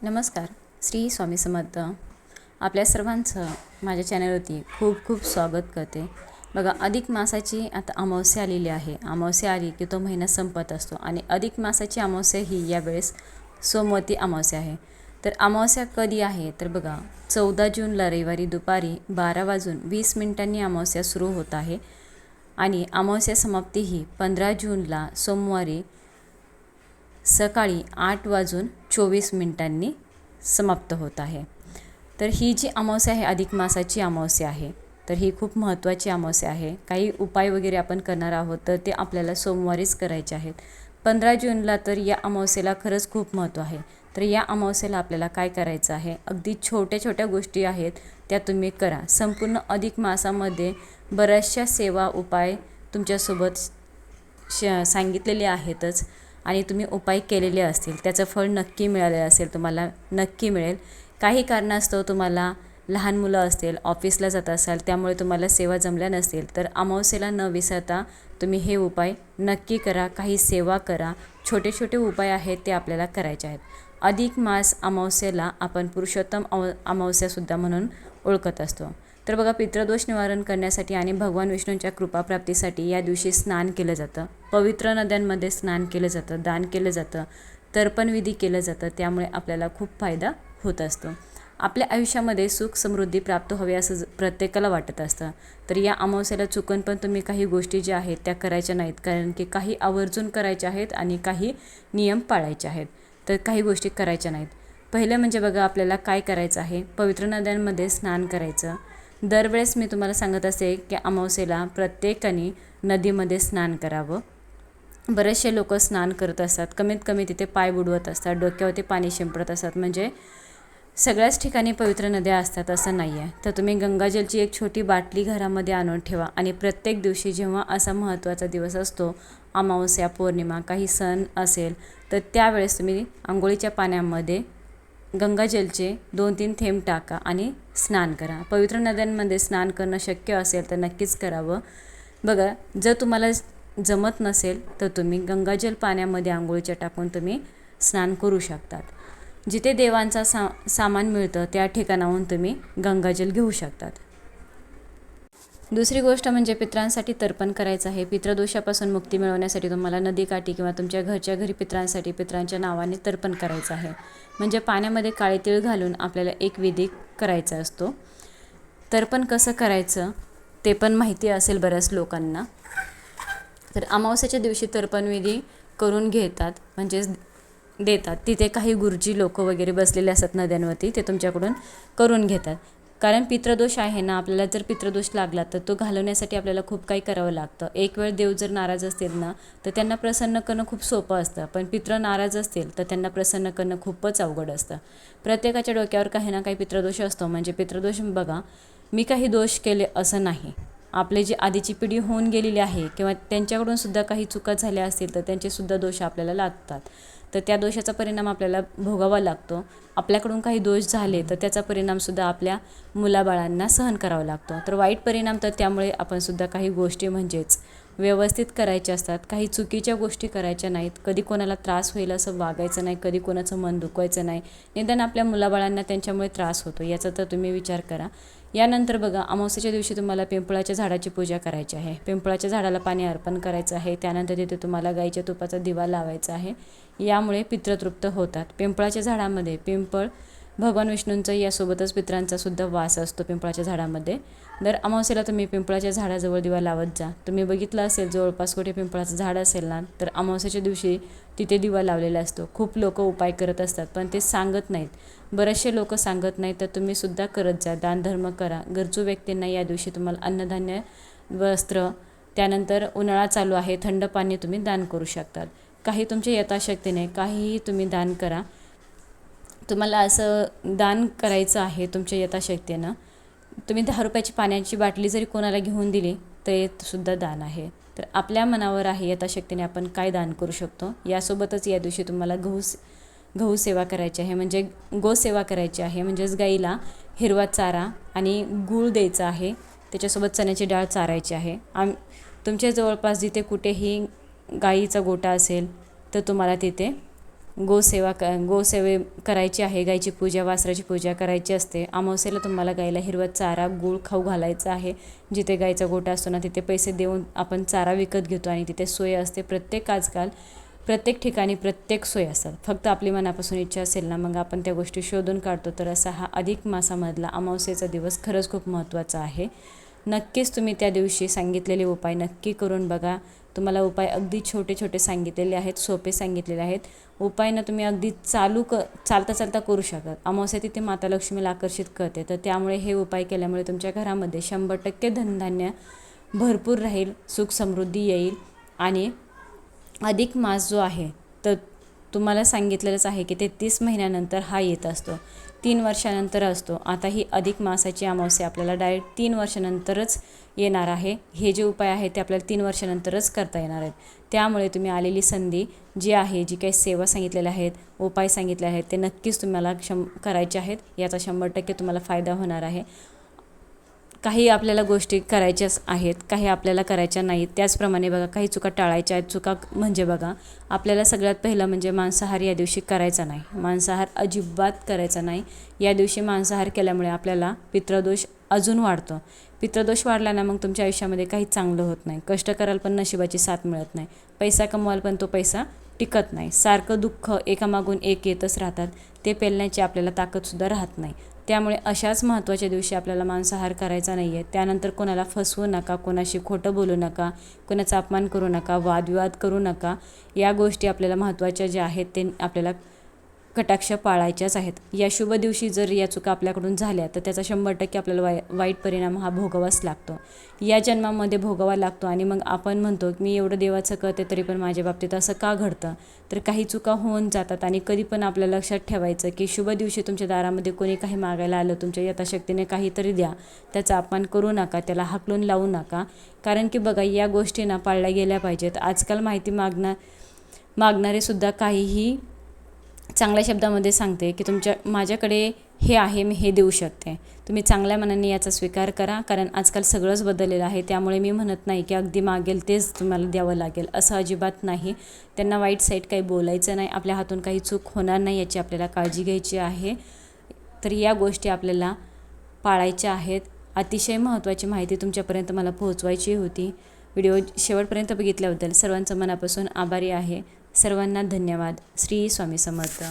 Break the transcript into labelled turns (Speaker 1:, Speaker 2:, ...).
Speaker 1: नमस्कार. श्री स्वामी समर्थ. आपल्या सर्वांचं माझ्या चॅनलवरती खूप खूप स्वागत करते. बघा, अधिक मासाची आता अमावस्या आलेली आहे. अमावस्या आली की तो महिना संपत असतो आणि अधिक मासाची अमावस्या ही यावेळेस सोमवती अमावस्या आहे. तर अमावस्या कधी आहे तर बघा, 14 जूनला रविवारी दुपारी 12:20 अमावस्या सुरू होत आहे आणि अमावस्या समाप्ती ही 15 जूनला सोमवारी सकाळी 8:24 समाप्त होत आहे. तर ही जी अमावस्या आहे अधिक मासाची अमावस्या आहे. तर ही खूप महत्त्वाची अमावस्या आहे. काही उपाय वगैरे आपण करणार आहोत तर ते आपल्याला सोमवारीच करायचे आहेत. 15 जूनला तर या अमावस्येला खरंच खूप महत्त्व आहे. तर या अमावस्येला आपल्याला काय करायचं आहे, अगदी छोट्या छोट्या गोष्टी आहेत त्या तुम्ही करा. संपूर्ण अधिक मासामध्ये बऱ्याचशा सेवा उपाय तुमच्यासोबत सांगितलेले आहेतच आणि तुम्ही उपाय केलेले असतील, त्याचं फळ नक्की मिळालेलं असेल, तुम्हाला नक्की मिळेल. काही कारणास्तव तुम्हाला लहान मुलं असतील, ऑफिसला जात असाल, त्यामुळे तुम्हाला सेवा जमल्या नसतील, तर अमावस्येला न विसरता तुम्ही हे उपाय नक्की करा. काही सेवा करा. छोटे छोटे उपाय आहेत ते आपल्याला करायचे आहेत. अधिक मास अमावस्येला आपण पुरुषोत्तम अमावस्यासुद्धा म्हणून ओळखत असतो. तर बघा, पितृदोष निवारण करण्यासाठी आणि भगवान विष्णूंच्या कृपाप्राप्तीसाठी या दिवशी स्नान केलं जातं. पवित्र नद्यांमध्ये स्नान केलं जातं, दान केलं जातं, तर्पणविधी केलं जातं. त्यामुळे आपल्याला खूप फायदा होत असतो. आपल्या आयुष्यामध्ये सुख समृद्धी प्राप्त व्हावी असं प्रत्येकाला वाटत असतं. तर या अमावस्येला चुकून पण तुम्ही काही गोष्टी ज्या आहेत त्या करायच्या नाहीत, कारण की काही आवर्जून करायच्या आहेत आणि काही नियम पाळायचे आहेत. तर काही गोष्टी करायच्या नाहीत. पहिलं म्हणजे बघा, आपल्याला काय करायचं आहे, पवित्र नद्यांमध्ये स्नान करायचं. दरवेळेस मी तुम्हाला सांगत असते की अमावस्येला प्रत्येकाने नदीमध्ये स्नान करावं. बरेचसे लोक स्नान करत असतात, कमीत कमी तिथे पाय बुडवत असतात, डोक्यावरती पाणी शिंपडत असतात. म्हणजे सगळ्याच ठिकाणी पवित्र नद्या असतात असं नाही आहे. तर तुम्ही गंगाजलची एक छोटी बाटली घरामध्ये आणून ठेवा आणि प्रत्येक दिवशी जेव्हा असा महत्त्वाचा दिवस असतो, अमावस्या, पौर्णिमा, काही सण असेल, तर त्यावेळेस तुम्ही आंघोळीच्या पाण्यामध्ये गंगाजलचे 2-3 थेंब टाका आणि स्नान करा. पवित्र नद्यांमध्ये स्नान करणं शक्य असेल तर नक्कीच करावं. बघा, जर तुम्हाला जमत नसेल तर तुम्ही गंगाजल पाण्यामध्ये आंघोळीच्या टाकून तुम्ही स्नान करू शकतात. जिथे देवांचा सामान मिळतं त्या ठिकाणाहून तुम्ही गंगाजल घेऊ शकतात. दुसरी गोष्ट म्हणजे पितरांसाठी तर्पण करायचं आहे. पितृदोषापासून मुक्ती मिळवण्यासाठी तुम्हाला नदीकाठी किंवा तुमच्या घरच्या घरी पितरांसाठी पितरांच्या नावाने तर्पण करायचं आहे. म्हणजे पाण्यामध्ये काळे तीळ घालून आपल्याला एक विधी करायचा असतो. तर्पण कसं करायचं ते पण माहिती असेल बऱ्याच लोकांना. तर अमावस्येच्या दिवशी तर्पणविधी करून घेतात, म्हणजेच देतात. तिथे काही गुरुजी लोक वगैरे बसलेले असतात नद्यांवरती, ते तुमच्याकडून करून घेतात. कारण पितृदोष आहे ना, आपल्याला जर पितृदोष लागला तर तो घालवण्यासाठी आपल्याला खूप काही करावं लागतं. एक वेळ देव जर नाराज असतील ना, तर त्यांना प्रसन्न करणं खूप सोपं असतं, पण पितृ नाराज असतील तर त्यांना प्रसन्न करणं खूपच अवघड असतं. प्रत्येकाच्या डोक्यावर काही ना काही पितृदोष असतो. म्हणजे पितृदोष बघा, मी काही दोष केले असं नाही. आपले जी आधीची पिढी होऊन गेलेली आहे किंवा त्यांच्याकडून सुद्धा काही चुका झाल्या असतील तर त्यांचेसुद्धा दोष आपल्याला लागतात. तर त्या दोषाचा परिणाम आपल्याला भोगावा लागतो. आपल्याकडून काही दोष झाले तर त्याचा परिणामसुद्धा आपल्या मुलाबाळांना सहन करावा लागतो. तर वाईट परिणाम तर त्यामुळे आपण सुद्धा काही गोष्टी म्हणजेच व्यवस्थित करायच्या असतात. काही चुकीच्या गोष्टी करायच्या नाहीत. कधी कोणाला त्रास होईल असं वागायचं नाही, कधी कोणाचं मन दुखवायचं नाही. निदान आपल्या मुलाबाळांना त्यांच्यामुळे त्रास होतो याचा तर तुम्ही विचार करा. यानंतर बघा, अमावस्येच्या दिवशी तुम्हाला पिंपळाच्या झाडाची पूजा करायची आहे. पिंपळाच्या झाडाला पाणी अर्पण करायचं आहे. त्यानंतर तिथे तुम्हाला गाईच्या तुपाचा दिवा लावायचा आहे. यामुळे पितृतृप्त होतात. पिंपळाच्या झाडामध्ये पिंपळ भगवान विष्णूंचा यासोबतच पितरांचा सुद्धा वास असतो पिंपळाच्या झाडामध्ये. दर अमावस्येला तुम्ही पिंपळाच्या झाडाजवळ दिवा लावत जा. तुम्ही बघितलं असेल, जवळपास कुठे पिंपळाचं झाड असेल ना, तर अमावस्येच्या दिवशी तिथे दिवा लावलेला असतो. खूप लोक उपाय करत असतात पण ते सांगत नाहीत. बरेचसे लोक सांगत नाहीत. तर तुम्ही सुद्धा करत जा, दानधर्म करा. गरजू व्यक्तींना या दिवशी तुम्हाला अन्नधान्य, वस्त्र, त्यानंतर उन्हाळा चालू आहे, थंड पाणी तुम्ही दान करू शकतात. काही तुमच्या यथाशक्तीने काहीही तुम्ही दान करा. तुम्हाला असं दान करायचं आहे तुमच्या यथाशक्तीनं. तुम्ही 10 रुपयाची पाण्याची बाटली जरी कोणाला घेऊन दिली तर हे सुद्धा दान आहे. तर आपल्या मनावर आहे यथाशक्तीने आपण काय दान करू शकतो. यासोबतच या दिवशी तुम्हाला गहू सेवा करायची आहे, म्हणजे गोसेवा करायची आहे. म्हणजेच गाईला हिरवा चारा आणि गूळ द्यायचा आहे. त्याच्यासोबत चण्याची डाळ चारायची आहे. तुमच्या जवळपास जिथे कुठेही गाईचा गोठा असेल तर तुम्हाला तिथे गोसेवे करायची आहे, गायची पूजा वासराची पूजा करायची असते. अमावस्येला तुम्हाला गायला हिरवा चारा गूळ खाऊ घालायचा आहे. जिथे गायचा गोठा असतो ना तिथे पैसे देऊन आपण चारा विकत घेतो आणि तिथे सोय असते. आजकाल प्रत्येक ठिकाणी प्रत्येक सोय असतात. फक्त आपली मनापासून इच्छा असेल ना मग आपण त्या गोष्टी शोधून काढतो. तर असा हा अधिक मासामधला अमावस्येचा दिवस खरंच खूप महत्त्वाचा आहे. नक्कीच तुम्ही त्या दिवशी सांगितलेले उपाय नक्की करून बघा. तुम्हाला उपाय अगदी छोटे छोटे सांगितलेले आहेत, सोपे सांगितलेले आहेत. उपाय ना तुम्ही अगदी चालता चालता करू शकता. अमावस्या तिथे माता लक्ष्मीला आकर्षित करते, तर त्यामुळे हे उपाय केल्यामुळे तुमच्या घरामध्ये 100% धनधान्य भरपूर राहील, सुख समृद्धी येईल. आणि अधिक मास जो आहे तर तुम्हाला सांगितलेलंच आहे की ते 30 महिन्यानंतर हा येत असतो, 3 वर्षानंतर असतो. आता ही अधिक मासाची अमावस्या आपल्याला डायरेक्ट 3 वर्षानंतरच येणार आहे. हे जे उपाय आहेत ते आपल्याला 3 वर्षानंतरच करता येणार आहेत. त्यामुळे तुम्ही आलेली संधी जी आहे, जी काही सेवा सांगितलेल्या आहेत, उपाय सांगितले आहेत, ते नक्कीच तुम्हाला करायचे आहेत. याचा 100% तुम्हाला फायदा होणार आहे. काही आपल्याला गोष्टी करायच्याच आहेत, काही आपल्याला करायच्या नाहीत. त्याचप्रमाणे बघा, काही चुका टाळायच्या आहेत. चुका म्हणजे बघा, आपल्याला सगळ्यात पहिलं म्हणजे मांसाहार या दिवशी करायचा नाही. मांसाहार अजिबात करायचा नाही. या दिवशी मांसाहार केल्यामुळे आपल्याला पितृदोष अजून वाढतो. पितृदोष वाढला ना मग तुमच्या आयुष्यामध्ये काही चांगलं होत नाही. कष्ट कराल पण नशिबाची साथ मिळत नाही. पैसा कमवाल पण तो पैसा टिकत नाही. सारखं दुःख एकामागून एक येतच राहतात. ते पेलण्याची आपल्याला ताकदसुद्धा राहत नाही. त्यामुळे अशाच महत्त्वाच्या दिवशी आपल्याला मांसाहार करायचा नाही आहे. त्यानंतर कोणाला फसवू नका, कोणाशी खोटं बोलू नका, कोणाचा अपमान करू नका, वादविवाद करू नका. या गोष्टी आपल्याला महत्त्वाच्या ज्या आहेत ते आपल्याला कटाक्ष पाळायच्याच आहेत. या शुभ दिवशी जर या चुका आपल्याकडून झाल्या तर त्याचा 100% आपल्याला वाईट परिणाम हा भोगावाच लागतो. या जन्मामध्ये भोगावा लागतो. आणि मग आपण म्हणतो की मी एवढं देवाचं करते तरी पण माझ्या बाबतीत असं का घडतं. तर काही चुका होऊन जातात. आणि कधी पण आपल्या लक्षात ठेवायचं की शुभ दिवशी तुमच्या दारामध्ये कोणी काही मागायला आलं, तुमच्या यथाशक्तीने काहीतरी द्या. त्याचा अपमान करू नका, त्याला हाकलून लावू नका. कारण की बघा, या गोष्टींना पाळल्या गेल्या पाहिजेत. आजकाल माहिती मागणारे सुद्धा काहीही चांगल्या शब्दामध्ये सांगते की माझ्याकडे हे आहे, मी हे देऊ शकते, तुम्ही चांगल्या मनाने याचा स्वीकार करा. कारण आजकाल सगळंच बदललेलं आहे. त्यामुळे मी म्हणत नाही की अगदी मागेल तेच तुम्हाला द्यावं लागेल, असं अजिबात नाही. त्यांना वाईट साईड काही बोलायचं नाही. आपल्या हातून काही चूक होणार नाही याची आपल्याला काळजी घ्यायची आहे. तर या गोष्टी आपल्याला पाळायच्या आहेत. अतिशय महत्त्वाची माहिती तुमच्यापर्यंत मला पोहोचवायची होती. व्हिडिओ शेवटपर्यंत बघितल्याबद्दल सर्वांचं मनापासून आभारी आहे. सर्वांना धन्यवाद. श्री स्वामी समर्थ.